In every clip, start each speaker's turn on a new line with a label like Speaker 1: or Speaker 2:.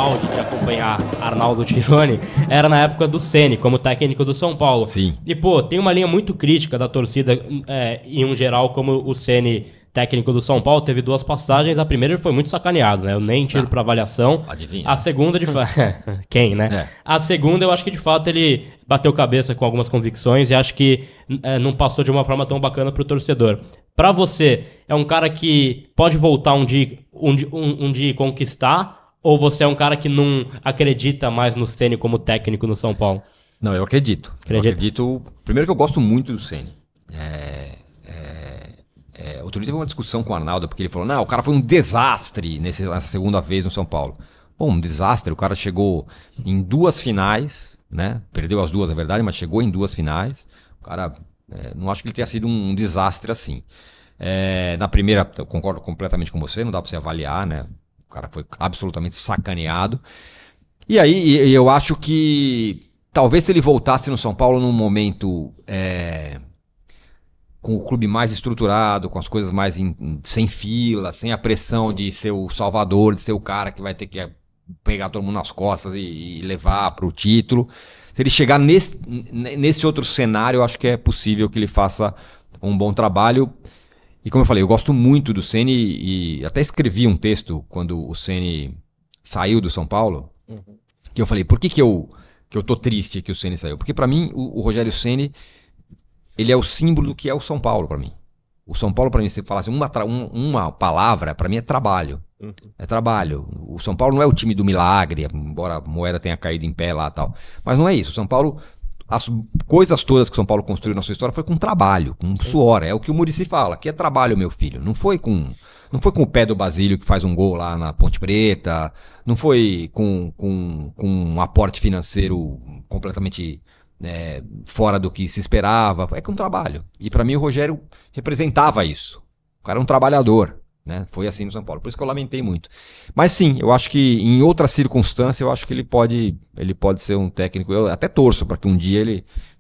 Speaker 1: auge de acompanhar Arnaldo Tironi era na época do Ceni, como técnico do São Paulo.
Speaker 2: Sim.
Speaker 1: E, pô, tem uma linha muito crítica da torcida, em um geral, como o Ceni, técnico do São Paulo, teve 2 passagens. A primeira ele foi muito sacaneado, né? Eu nem tiro pra avaliação.
Speaker 2: Adivinha.
Speaker 1: A segunda, de fato... Quem, né?
Speaker 2: É.
Speaker 1: A segunda, eu acho que, de fato, ele bateu cabeça com algumas convicções e acho que não passou de uma forma tão bacana pro torcedor. Pra você, é um cara que pode voltar um dia e conquistar? Ou você é um cara que não acredita mais no Ceni como técnico no São Paulo?
Speaker 2: Não, eu acredito.
Speaker 1: Acredita?
Speaker 2: Eu acredito. Primeiro que eu gosto muito do Ceni. Outro dia teve uma discussão com o Arnaldo, porque ele falou, não, o cara foi um desastre nessa segunda vez no São Paulo. Bom, um desastre, o cara chegou em 2 finais, né? Perdeu as 2, é verdade, mas chegou em 2 finais. O cara, não acho que ele tenha sido um desastre assim. Na primeira, eu concordo completamente com você, não dá pra você avaliar, né? O cara foi absolutamente sacaneado. E aí, eu acho que talvez se ele voltasse no São Paulo num momento com o clube mais estruturado, com as coisas mais sem fila, sem a pressão de ser o salvador, de ser o cara que vai ter que pegar todo mundo nas costas e levar pro título. Se ele chegar nesse outro cenário, eu acho que é possível que ele faça um bom trabalho. E como eu falei, eu gosto muito do Ceni e até escrevi um texto quando o Ceni saiu do São Paulo, que eu falei, por que eu tô triste que o Ceni saiu? Porque pra mim, o Rogério Ceni, ele é o símbolo do que é o São Paulo pra mim. O São Paulo, pra mim, se você falasse uma palavra, pra mim é trabalho. É trabalho. O São Paulo não é o time do milagre, embora a moeda tenha caído em pé lá e tal. Mas não é isso. O São Paulo, as coisas todas que o São Paulo construiu na sua história foi com trabalho, com suor. É o que o Muricy fala, que é trabalho, meu filho. Não foi com o pé do Basílio que faz um gol lá na Ponte Preta, não foi com um aporte financeiro completamente fora do que se esperava, é com trabalho. E pra mim o Rogério representava isso. O cara é um trabalhador, né? Foi assim no São Paulo. Por isso que eu lamentei muito. Mas sim, eu acho que em outra circunstância, eu acho que ele pode ser um técnico. Eu até torço para que um dia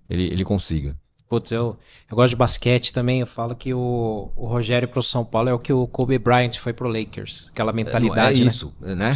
Speaker 2: ele consiga.
Speaker 3: Putz, eu gosto de basquete também. Eu falo que o Rogério pro São Paulo é o que o Kobe Bryant foi pro Lakers. Aquela mentalidade,
Speaker 2: é isso, né?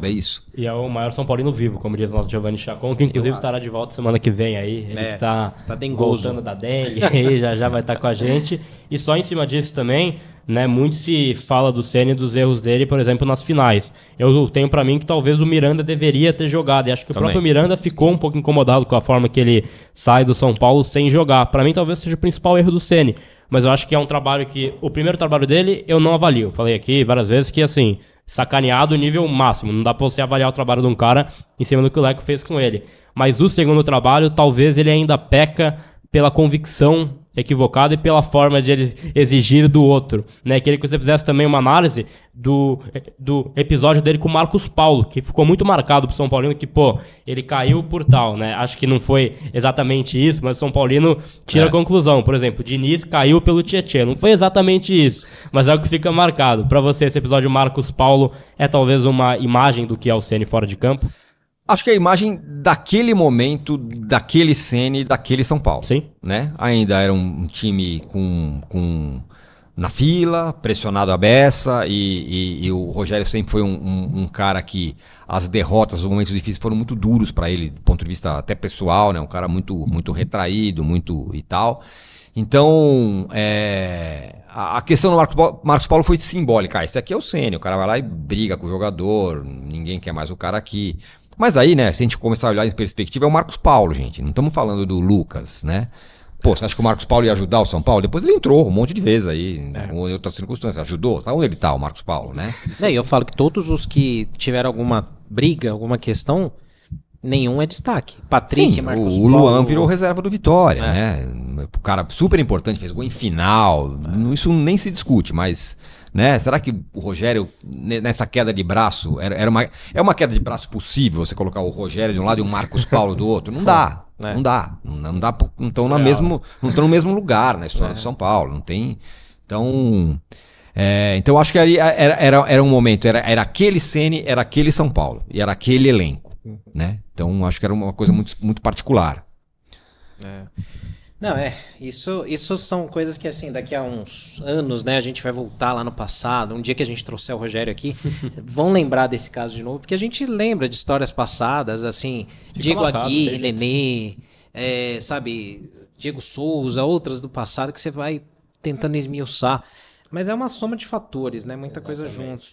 Speaker 2: É isso.
Speaker 1: E é o maior São Paulino vivo, como diz o nosso Giovanni Chacon, que inclusive estará de volta semana que vem aí. Ele que tá voltando da dengue aí, já vai estar com a gente. E só em cima disso também, né, muito se fala do Ceni e dos erros dele, por exemplo, nas finais. Eu tenho pra mim que talvez o Miranda deveria ter jogado, e acho que o próprio Miranda ficou um pouco incomodado com a forma que ele sai do São Paulo sem jogar. Pra mim talvez seja o principal erro do Ceni, mas eu acho que é um trabalho que, o primeiro trabalho dele eu não avalio. Falei aqui várias vezes que, assim, sacaneado nível máximo, não dá pra você avaliar o trabalho de um cara em cima do que o Leco fez com ele. Mas o segundo trabalho, talvez ele ainda peca pela convicção equivocada e pela forma de ele exigir do outro, né? Queria que você fizesse também uma análise do episódio dele com o Marcos Paulo, que ficou muito marcado pro São Paulino, que, pô, ele caiu por tal, né? Acho que não foi exatamente isso, mas o São Paulino tira a conclusão. Por exemplo, o Diniz caiu pelo Tietê. Não foi exatamente isso, mas é o que fica marcado. Pra você, esse episódio Marcos Paulo é talvez uma imagem do que é o Ceni fora de campo?
Speaker 2: Acho que é a imagem daquele momento, daquele Ceni, daquele São Paulo.
Speaker 1: Sim.
Speaker 2: Né? Ainda era um time na fila, pressionado à beça, e o Rogério sempre foi um cara que as derrotas, os momentos difíceis foram muito duros para ele, do ponto de vista até pessoal, né? Um cara muito, muito retraído, muito e tal. Então, a questão do Marcos Paulo foi simbólica. Esse aqui é o Ceni, o cara vai lá e briga com o jogador, ninguém quer mais o cara aqui. Mas aí, né, se a gente começar a olhar em perspectiva, é o Marcos Paulo, gente. Não estamos falando do Lucas, né? Pô, você acha que o Marcos Paulo ia ajudar o São Paulo? Depois ele entrou um monte de vezes aí, em outras circunstâncias. Ajudou? Tá onde ele tá, o Marcos Paulo, né?
Speaker 3: E eu falo que todos os que tiveram alguma briga, alguma questão, nenhum é destaque. Patrick,
Speaker 2: Sim,
Speaker 3: Marcos
Speaker 2: o
Speaker 3: Paulo...
Speaker 2: Luan virou reserva do Vitória, né? O cara super importante, fez gol em final. Isso nem se discute, mas... né? Será que o Rogério, nessa queda de braço, é uma queda de braço possível você colocar o Rogério de um lado e o Marcos Paulo do outro? Não dá. Não dá. Não estão no mesmo lugar na história do São Paulo. Não tem. Então. Então acho que era um momento, era aquele Ceni, era aquele São Paulo, e era aquele elenco. Né? Então acho que era uma coisa muito, muito particular.
Speaker 3: Não, isso são coisas que, assim, daqui a uns anos, né, a gente vai voltar lá no passado, um dia que a gente trouxer o Rogério aqui, vão lembrar desse caso de novo, porque a gente lembra de histórias passadas, assim, Diego Aguirre, Nenê, sabe, Diego Souza, outras do passado que você vai tentando esmiuçar. Mas é uma soma de fatores, né, muita coisa junto.